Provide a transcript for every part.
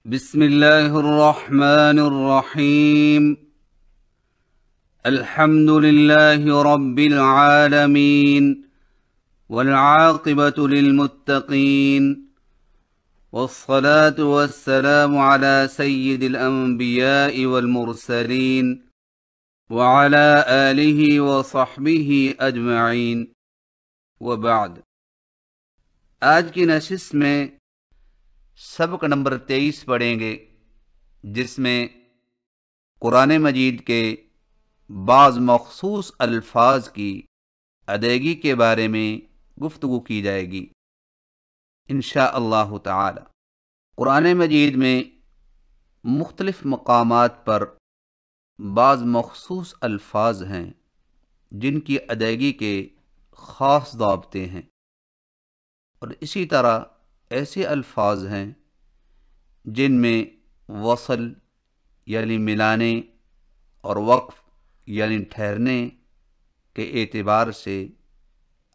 بسم الله الرحمن الرحيم. الحمد لله رب العالمين والعاقبة للمتقين والصلاة والسلام على سيد الأنبياء والمرسلين وعلى آله وصحبه أجمعين وبعد. آج کی نشست میں سبق نمبر 23 پڑھیں گے، جس میں قرآن مجید کے بعض مخصوص الفاظ کی ادائیگی کے بارے میں گفتگو کی جائے گی انشاءاللہ تعالی۔ قرآن مجید میں مختلف مقامات پر بعض مخصوص الفاظ ہیں جن کی ادائیگی کے خاص ضابطے ہیں، اور اسی طرح ایسے الفاظ ہیں جن میں وصل یعنی ملانے اور وقف یعنی ٹھہرنے کے اعتبار سے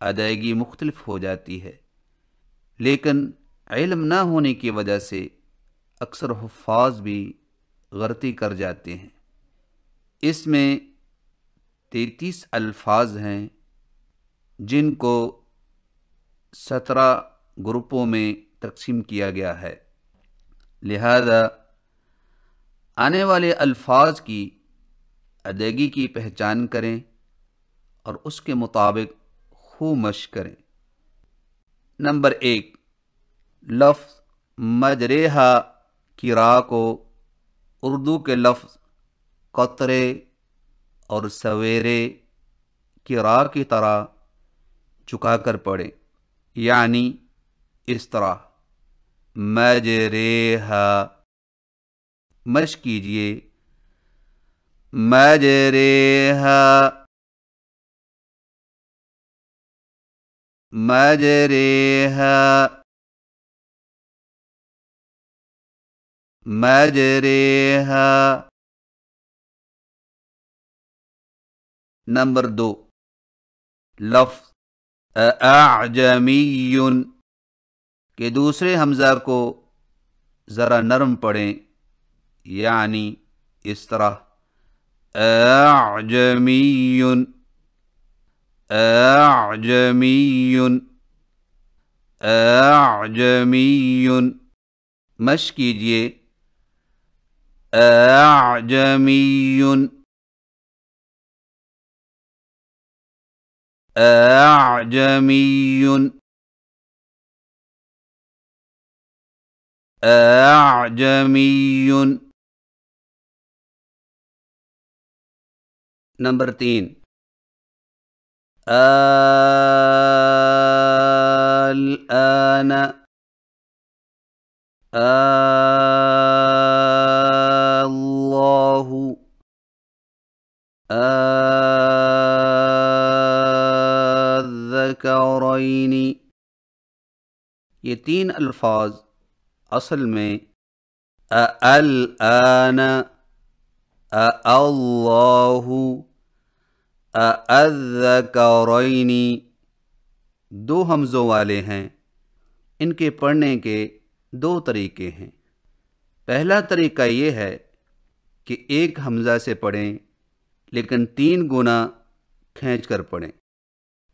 ادائیگی مختلف ہو جاتی ہے، لیکن علم نہ ہونے کی وجہ سے اکثر حفاظ بھی غلطی کر جاتے ہیں۔ اس میں 33 الفاظ ہیں جن کو 17 گروپوں میں تقسیم کیا گیا ہے، لہذا آنے والے الفاظ کی ادائیگی کی پہچان کریں اور اس کے مطابق خوب مشق کریں۔ نمبر 1، لفظ مجریحا کی راہ کو اردو کے لفظ قطرے اور سویرے کی راہ کی طرح جھکا کر پڑھیں، یعنی اس طرح مجریحا۔ مشق کیجئے، مجریحا مجریحا مجریحا۔ نمبر 2، لفظ اعجمی کے دوسرے حمزہ کو ذرا نرم پڑھیں، یعنی اس طرح اعجمی اعجمی اعجمی۔ مشق کیجئے، اعجمی اعجمی اعجمی۔ نمبر 3، الآن اللہ الذکرین۔ یہ 3 الفاظ اصل میں الآن، اللہ، الذکرین 2 حمزوں والے ہیں۔ ان کے پڑھنے کے 2 طریقے ہیں۔ پہلا طریقہ یہ ہے کہ ایک حمزہ سے پڑھیں لیکن 3 گنا کھینچ کر پڑھیں،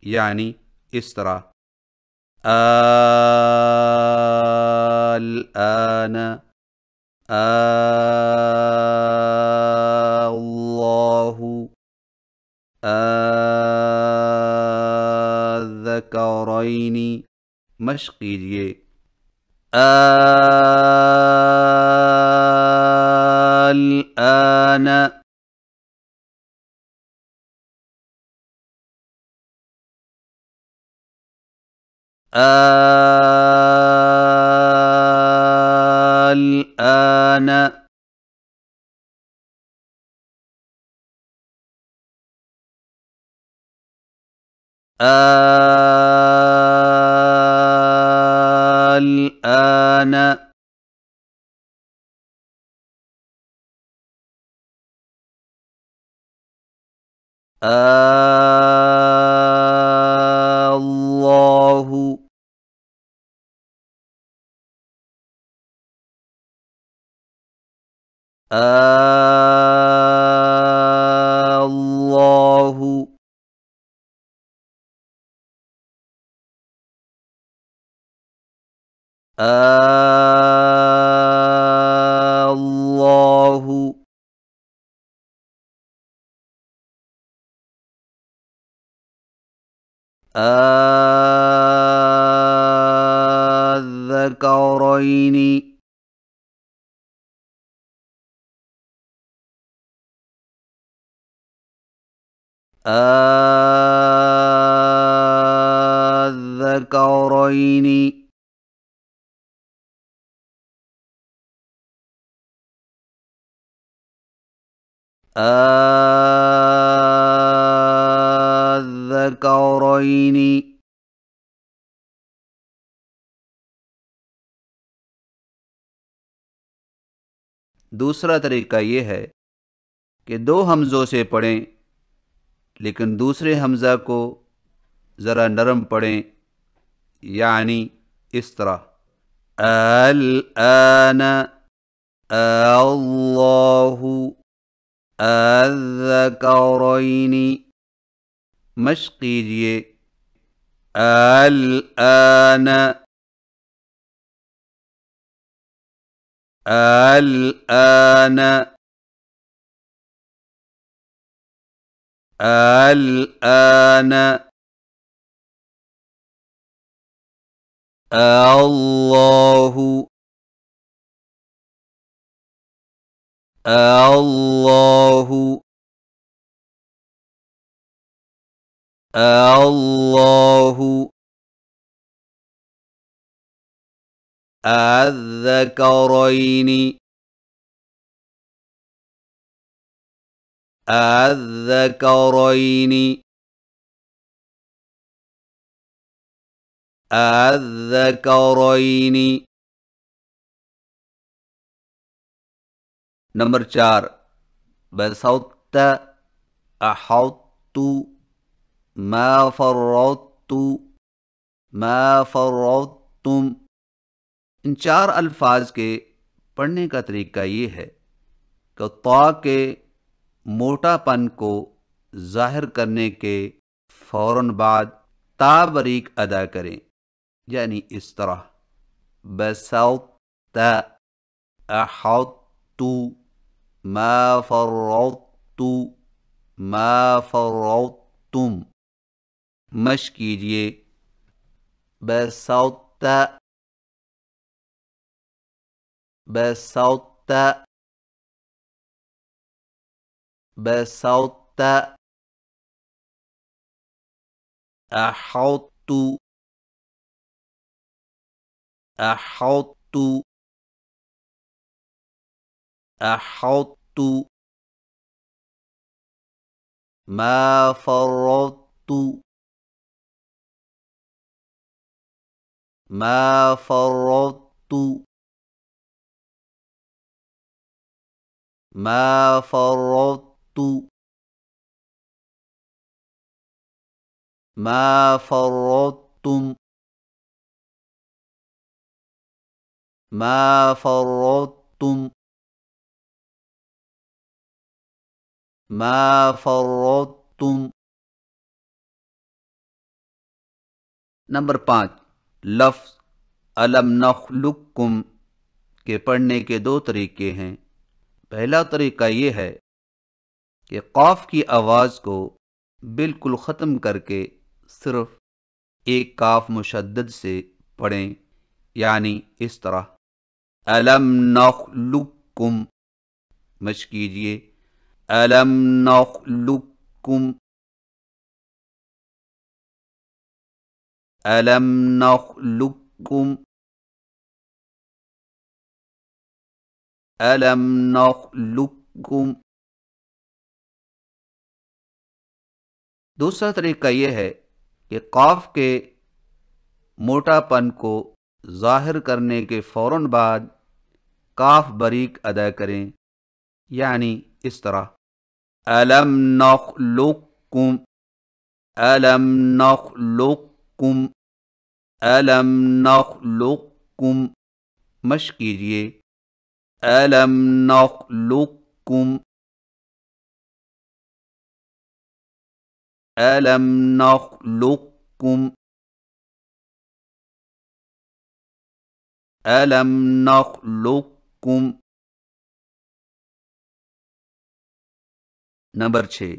یعنی اس طرح الآن اللہ الذکرین۔ مشق کیجئے، الآن الآن الآن اللہ اللہ اللہ الذکرین الذکرین الذکرین دوسرا طریقہ یہ ہے کہ دو حمزوں سے پڑھیں لیکن دوسرے حمزہ کو ذرا نرم پڑھیں، یعنی اس طرح الآن اللہ الذکرین، مشق کیجئے الآن الآن الآن اللہ اللہ اللہ الذکرین الذکرین الذکرین۔ نمبر 4، بسطت احطت ما فرطت ما فرطتم۔ ان 4 الفاظ کے پڑھنے کا طریقہ یہ ہے کہ طا کے موٹا پن کو ظاہر کرنے کے فوراً بعد تا باریک ادا کریں، یعنی اس طرح بسطت احطت ما فرطت ما فرطتم۔ مشق کیجئے بسطت بسطت بسطت احطت احطت احطت ما فرطت ما فرطت ما فرطت ما فرطتم ما فرطتم ما فرطتم۔ نمبر 5، لفظ الم نخلقکم کے پڑھنے کے 2 طریقے ہیں۔ پہلا طریقہ یہ ہے کہ قاف کی آواز کو بالکل ختم کر کے صرف ایک کاف مشدد سے پڑھیں، یعنی اس طرح الم نخلقکم۔ مشق کیجئے الم نخلقکم الم نخلقکم الم نخلقکم۔ دوسرا طریقہ یہ ہے کہ قاف کے موٹا پن کو ظاہر کرنے کے فوراً بعد کاف باریک ادا کریں، یعنی اس طرح الم نخلقکم الم نخلقکم الم نخلقکم۔ مشق کیجئے ألم نخلقكم ألم نخلقكم ألم نخلقكم. نمبر 6،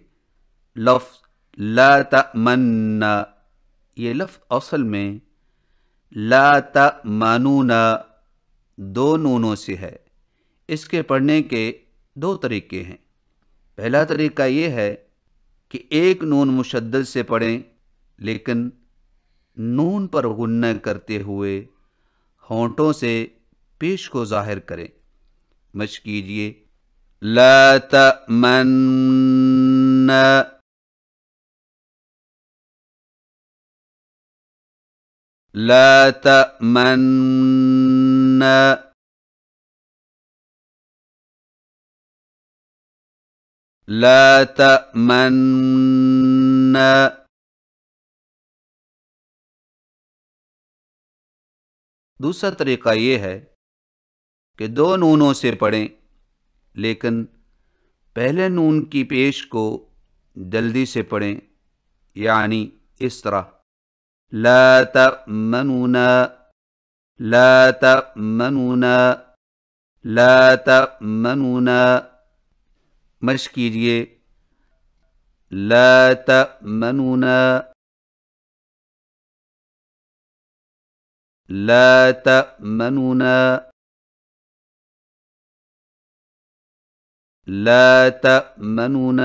لفظ لا تأمننا. یہ لفظ اصل میں لا تأمنون دو نونوں سے ہے. اس کے پڑھنے کے دو طریقے ہیں. پہلا طریقہ یہ ہے کہ ایک نون مشدد سے پڑھیں لیکن نون پر غنہ کرتے ہوئے ہونٹوں سے پیش کو ظاہر کریں. مشق کیجیے. لا تأمن لا تأمن لا تأمن. دوسرا طریقہ یہ ہے کہ دو نونوں سے پڑھیں لیکن پہلے نون کی پیش کو جلدی سے پڑھیں، یعنی اس طرح لا تأمنون لا تأمنون لا تأمنون. مشق کیجیے. لا تأمنون لا تأمنون لا تأمنون.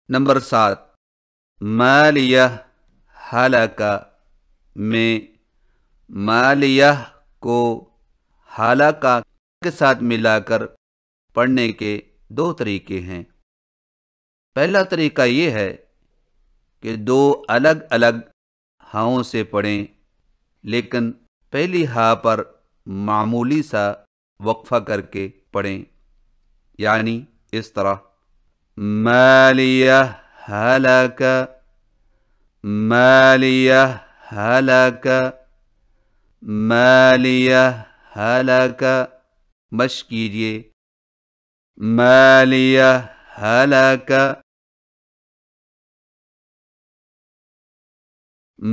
نمبر 7، مالیہ حلقہ میں مالیہ کو حلقہ کے ساتھ ملا کر پڑھنے کے دو طریقے ہیں. پہلا طریقہ یہ ہے کہ دو الگ الگ ہاؤں سے پڑھیں لیکن پہلی ہا پر معمولی سا وقفہ کر کے پڑھیں، یعنی اس طرح مالیہ حلقہ مالیہ حلقہ مالیہ حلقہ. مشق کیجیے. مالیہ حلقہ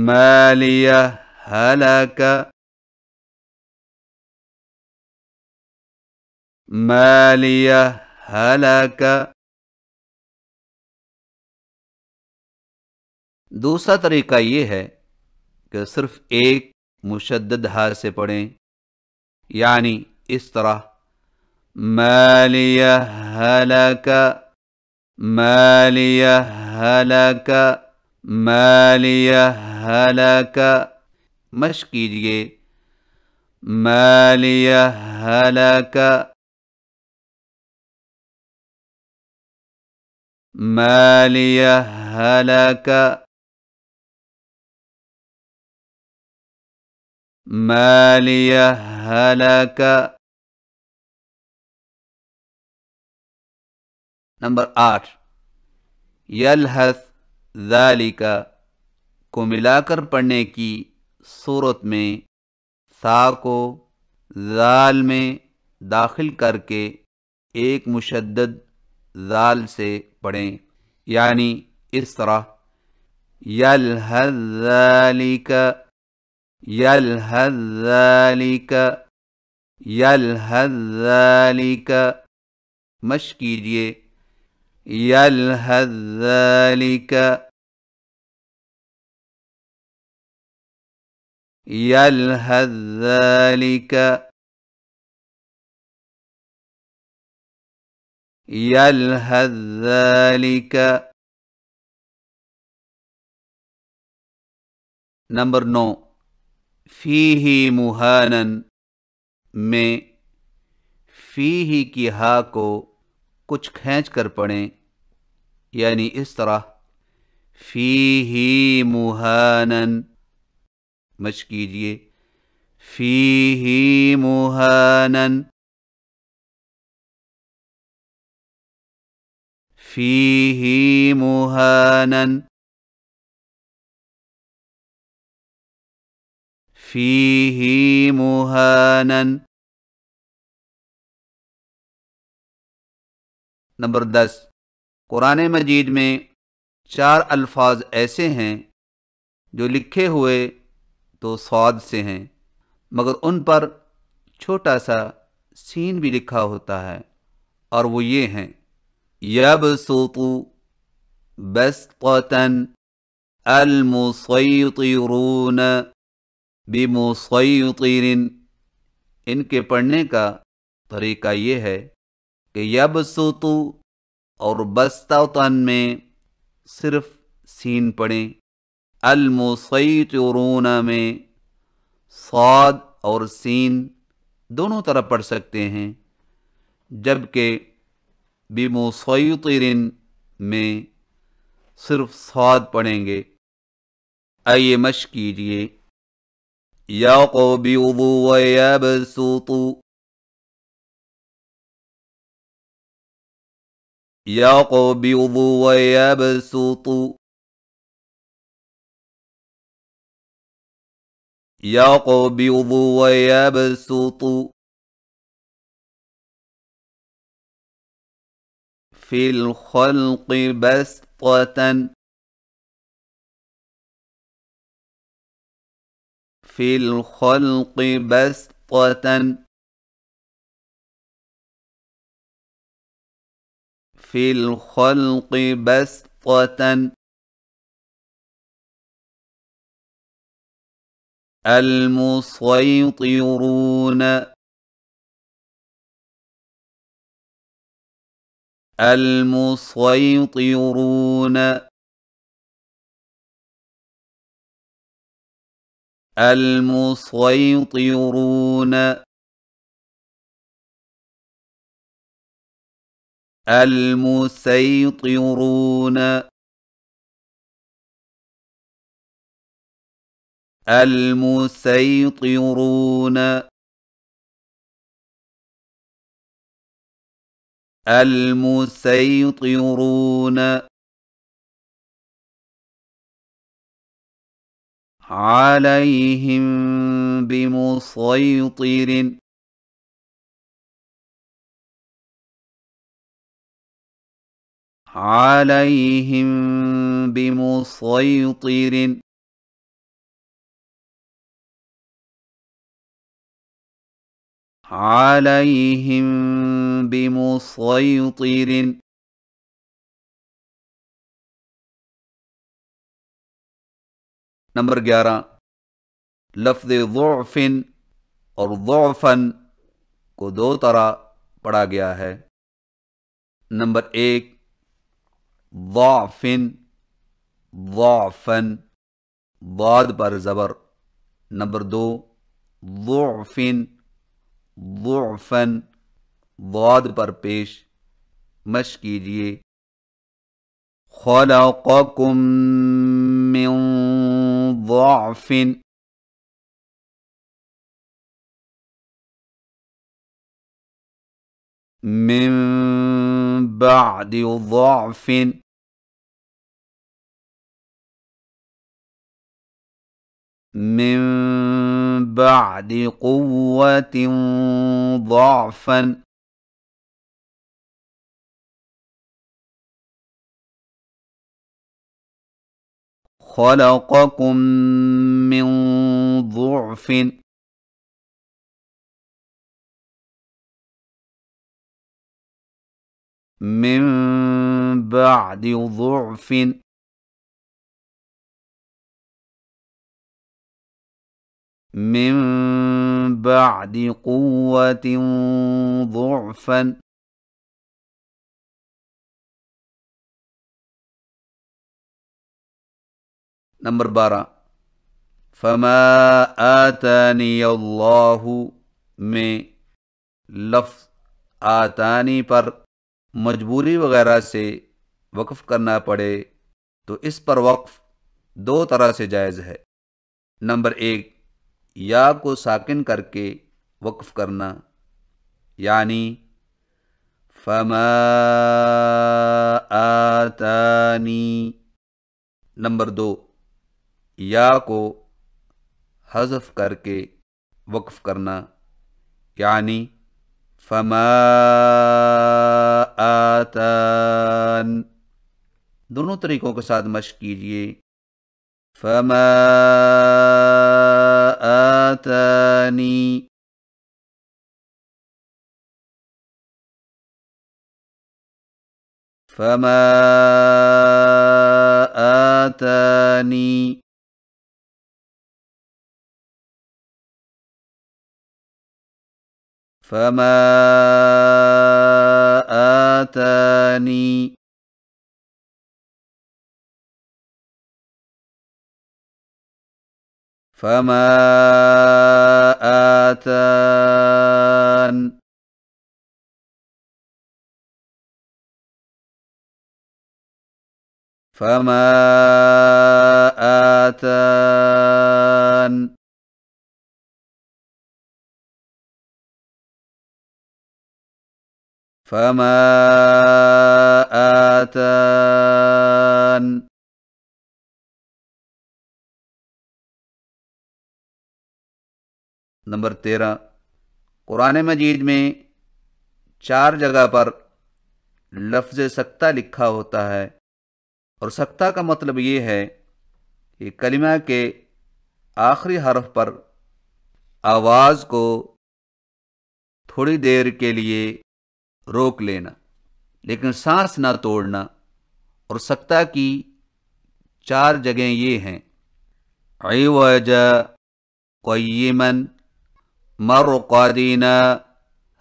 مالیہ حلقہ مالیہ حلقہ. دوسرا طریقہ یہ ہے کہ صرف ایک مشدد ہا سے پڑھیں، یعنی اس طرح مالیہ حلقہ مالیہ حلقہ مالیہ حلقہ. مشق کیجیے. مالیہ حلقہ مالیہ حلقہ مالیہ حلقہ. نمبر 8، یلحظ ذالک کو ملا کر پڑھنے کی صورت میں سا کو ذال میں داخل کر کے ایک مشدد ذال سے پڑھیں، یعنی اس طرح یلحظ ذالک یلحظ ذالک یلحظ ذالک. مشق کیجیے. یلحظ ذالک یلحظ ذالک یلحظ ذالک. نمبر 9، فیہ مہانن میں فیہ کی ہا کو کچھ کھینچ کر پڑھیں، یعنی اس طرح فیہ مہانن. مشق کیجیے. فیہ مہانن فیہ مہانن فیہ مہانا. نمبر 10، قرآن مجید میں 4 الفاظ ایسے ہیں جو لکھے ہوئے تو صاد سے ہیں، مگر ان پر چھوٹا سا سین بھی لکھا ہوتا ہے، اور وہ یہ ہیں: یبسط بسطة، المسیطرون بمسیطر. ان کے پڑھنے کا طریقہ یہ ہے کہ یبسط اور بسطتاً میں صرف سین پڑھیں، المسیطرون میں صاد اور سین دونوں طرف پڑھ سکتے ہیں، جبکہ بمسیطر میں صرف صاد پڑھیں گے. آئیے مشق کیجئے. یقبض ویبسط، یقبض ویبسط، یقبض ویبسط. فی الخلق بسطة، فی الخلق بسطة، فی الخلق بسطة. المسیطرون، المسیطرون، المسیطرون، المسیطرون، المسیطرون، المسیطرون. علیہم بمسیطر، علیہم بمسیطر. علیہم بمسیطر. نمبر 11، لفظ ضعف اور ضعفاً کو 2 طرح پڑھا گیا ہے. نمبر 1، ضعف، ضعفاً، ضاد پر زبر. نمبر 2، ضعف، ضعفاً، ضاد پر پیش. مشق کیجئے. خلقکم من ضعف، من بعد ضعف، من بعد قوة ضعفا. خلقكم من ضعف، من بعد ضعف، من بعد قوة ضعفا. نمبر 12، فما آتانی اللہ میں لفظ آتانی پر مجبوری وغیرہ سے وقف کرنا پڑے تو اس پر وقف 2 طرح سے جائز ہے. نمبر 1، یا کو ساکن کر کے وقف کرنا، یعنی فما آتانی. نمبر 2، یا کو حذف کر کے وقف کرنا، یعنی فما آتان۔ دونوں طریقوں کے ساتھ مشق کیجئے۔ فما آتانی، فما آتانی، فما آتانی، فما آتان، فما آتان، فما آتان۔ نمبر 13، قرآن مجید میں 4 جگہ پر لفظ سکتہ لکھا ہوتا ہے، اور سکتہ کا مطلب یہ ہے کہ کلمہ کے آخری حرف پر آواز کو تھوڑی دیر کے لیے روک لینا، لیکن سانس نہ توڑنا۔ اور سکتہ کی 4 جگہیں یہ ہیں: عوجا، قیما، مرقدنا،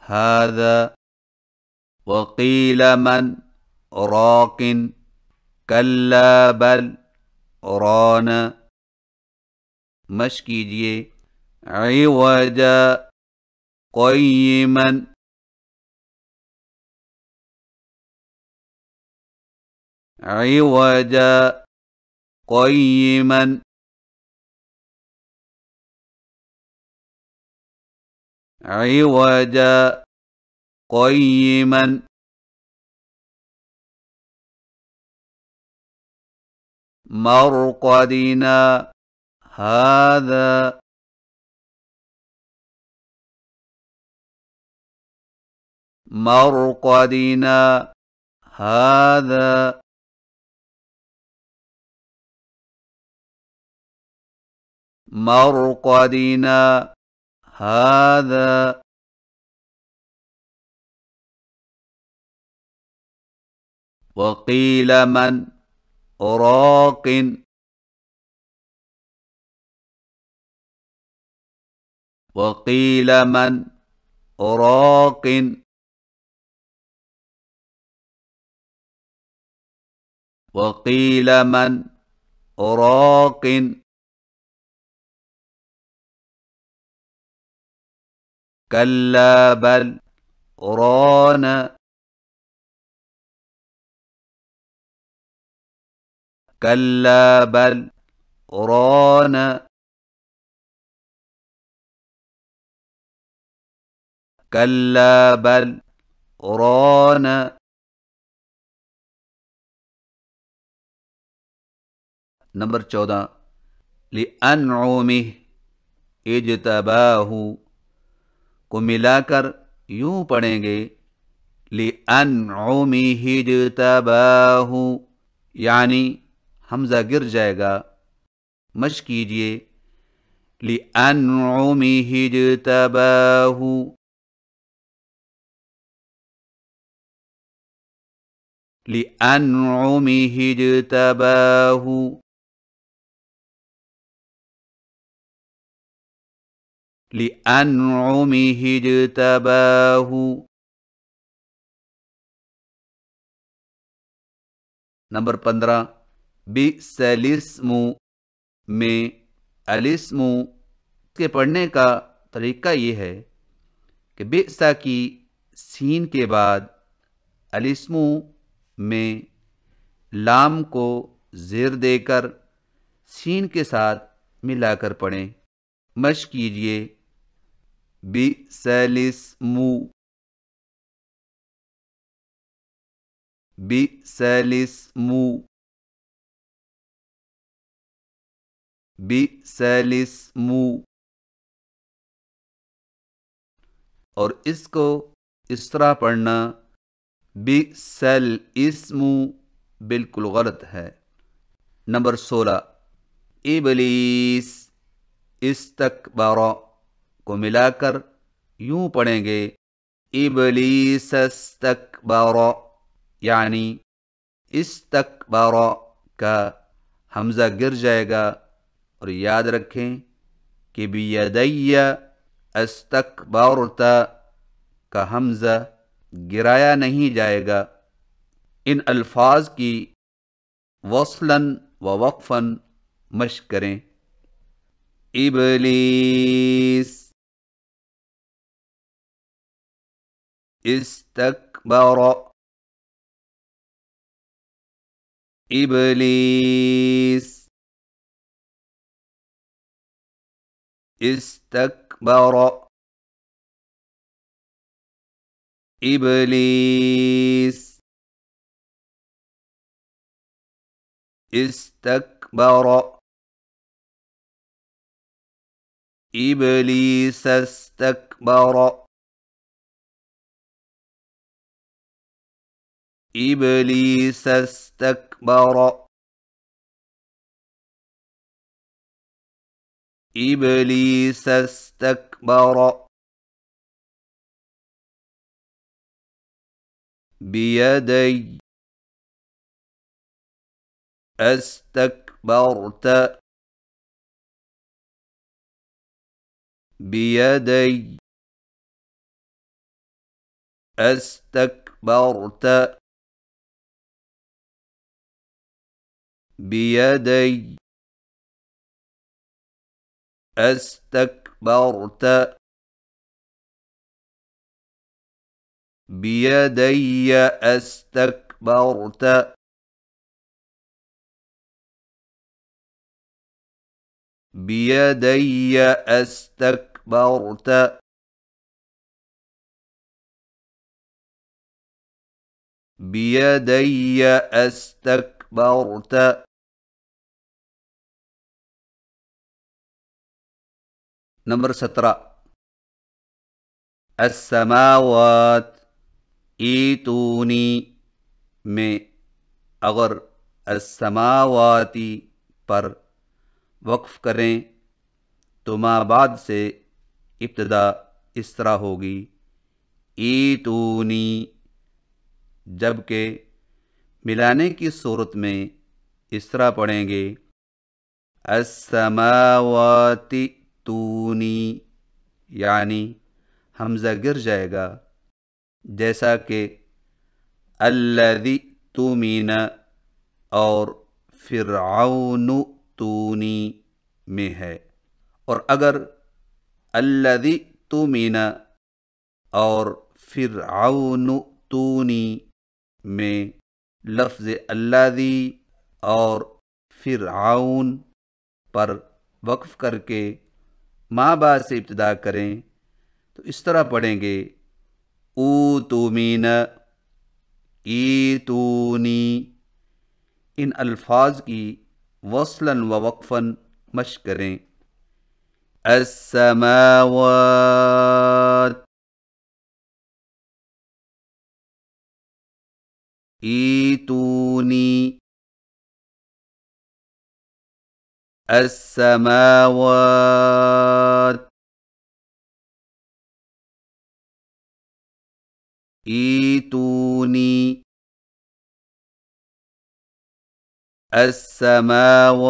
هذا، وقیل من، راق، کلا بل، ران۔ مشق کیجئے۔ عوجا، قیما، عوجا، قیما، عوجا، قیما، مرقدنا، هذا، مرقدنا، هذا، مرقدنا، هذا۔ وقیل من، راق، وقیل من، راق، وقیل من، راق۔ کلا بل، ران، کلا بل، ران، کلا بل، ران۔ نمبر 14، لِأَنْعُمِهِ اجتباہ کو ملا کر یوں پڑھیں گے: لِأَنْعُمِهِ اجتباہ، یعنی حمزہ گر جائے گا۔ مشق کیجئے۔ لِأَنْعُمِهِ اجتباہ، لِأَنْعُمِهِ اجتباہ، لِأَنْعُمِهِ اجتباہ۔ نمبر 15، بِئْسَ الِاسْمُ میں الاسم کے پڑھنے کا طریقہ یہ ہے کہ بئس کی سین کے بعد الاسم میں لام کو زیر دے کر سین کے ساتھ ملا کر پڑھیں۔ مشق کیجئے۔ بئس الاسم، بئس الاسم، بئس الاسم، اور اس کو اس طرح پڑھنا بئس الاسم بالکل غلط ہے۔ نمبر 16، ابلیس استکبر کو ملا کر یوں پڑھیں گے ابلیس استکبر، یعنی استکبر کا حمزہ گر جائے گا، اور یاد رکھیں کہ بیدی استکبرت کا حمزہ گرایا نہیں جائے گا۔ ان الفاظ کی وصلاً و وقفاً مشق کریں۔ ابلیس استکبر، ابلیس استکبر، ابلیس استکبر، ابلیس استکبر، ابلیس استکبر، ابلیس استکبر۔ بیدی استکبرت، بیدی استکبرت، بیدی استکبرت، بیدی استکبرت، بیدی استکبرت۔ بیدی استکبرت۔ نمبر 17، السماوات ایتونی میں اگر السماواتی پر وقف کریں تو ما بعد سے ابتدا اس طرح ہوگی ایتونی، جبکہ ملانے کی صورت میں اس طرح پڑھیں گے السماوات تونی، یعنی حمزہ گر جائے گا، جیسا کہ الذی تؤمن اور فرعون تونی میں ہے۔ اور اگر الذی تؤمن اور فرعون تونی میں لفظ الذی اور فرعون پر وقف کر کے ما بعد سے ابتدا کریں تو اس طرح پڑھیں گے اوتمین، ایتونی۔ ان الفاظ کی وصلاً و وقفاً مشق کریں۔ السماوات ایتونی، السماوات ایتونی، السماوات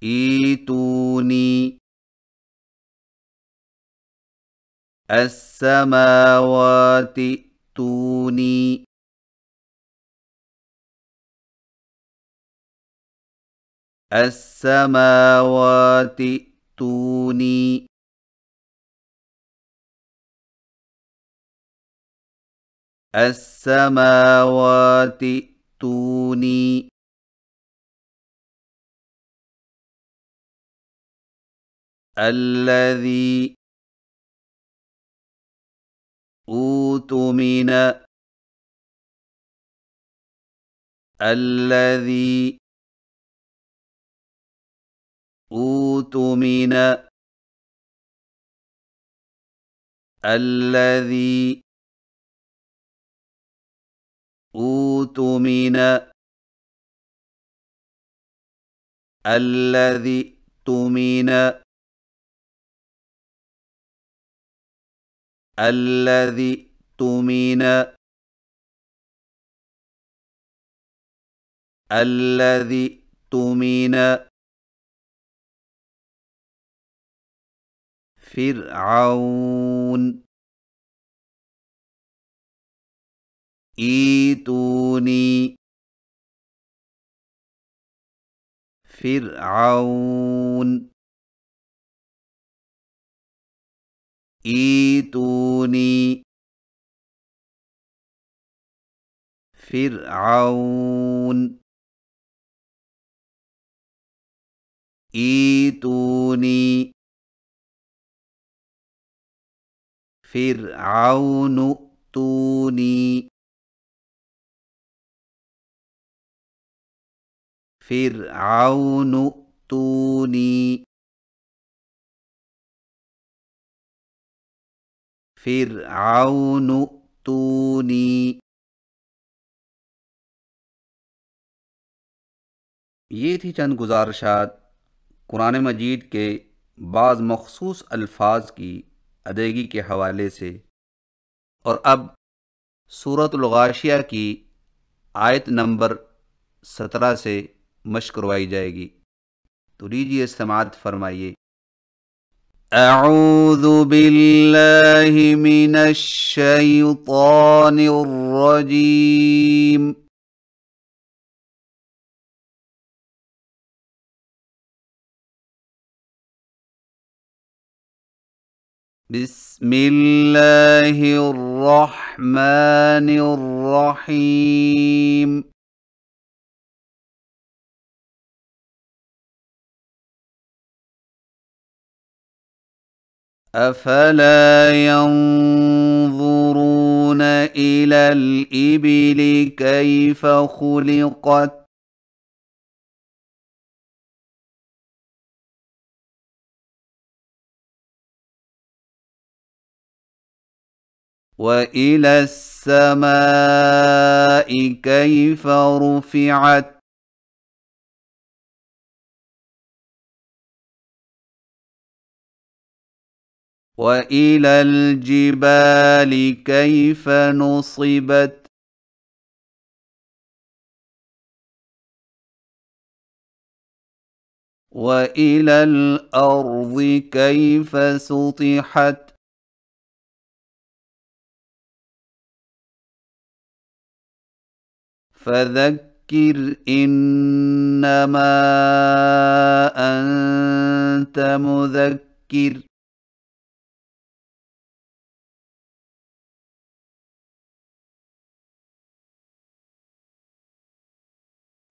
ایتونی، السماوات تونی، السماوات تونی۔ السماوات تونی، الذی اؤتمن، الذي أوتمن الذي أوتمن الذي تمن الذي تمن الذي تمن فرعون إيتوني فرعون إيتوني فرعون إيتوني فرعون ائتوني فرعون ائتوني فرعون ائتوني. یہ تھی چند گزارشات قرآن مجید کے بعض مخصوص الفاظ کی ادائیگی کے حوالے سے، اور اب سورۃ الغاشیہ کی آیت نمبر 17 سے مشق کروائی جائے گی، تو لیجیے سماعت فرمائیے۔ اعوذ باللہ من الشیطان الرجیم، بسم اللہ الرحمن الرحیم۔ افلا ينظرون الى الابل كيف خلقت وإلى السماء كيف رفعت وإلى الجبال كيف نصبت وإلى الأرض كيف سطحت فذكر إنما أنت مذكر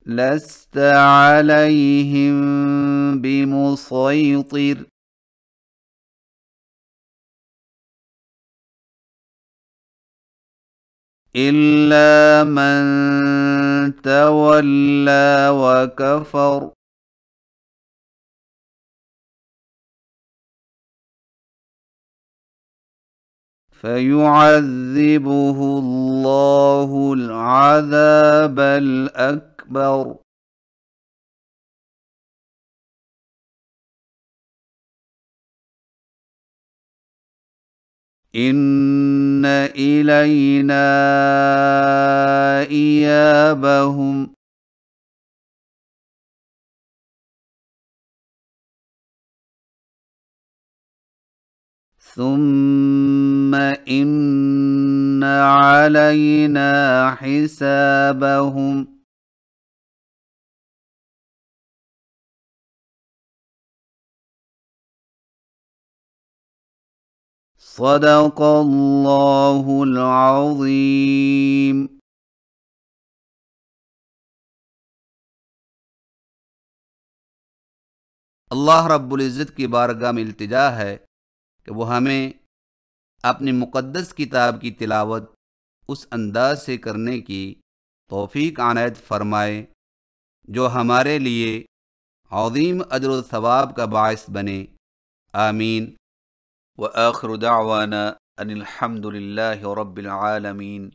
لست عليهم بمسيطر إلا من تولى وكفر فيعذبه الله العذاب الأكبر إن إلينا إيابهم ثم إن علينا حسابهم صدق اللہ العظیم۔ اللہ رب العزت کی بارگاہ میں التجا ہے کہ وہ ہمیں اپنی مقدس کتاب کی تلاوت اس انداز سے کرنے کی توفیق عنایت فرمائے جو ہمارے لیے عظیم اجر و ثواب کا باعث بنے، آمین۔ وآخر دعوانا ان الحمد للہ رب العالمین۔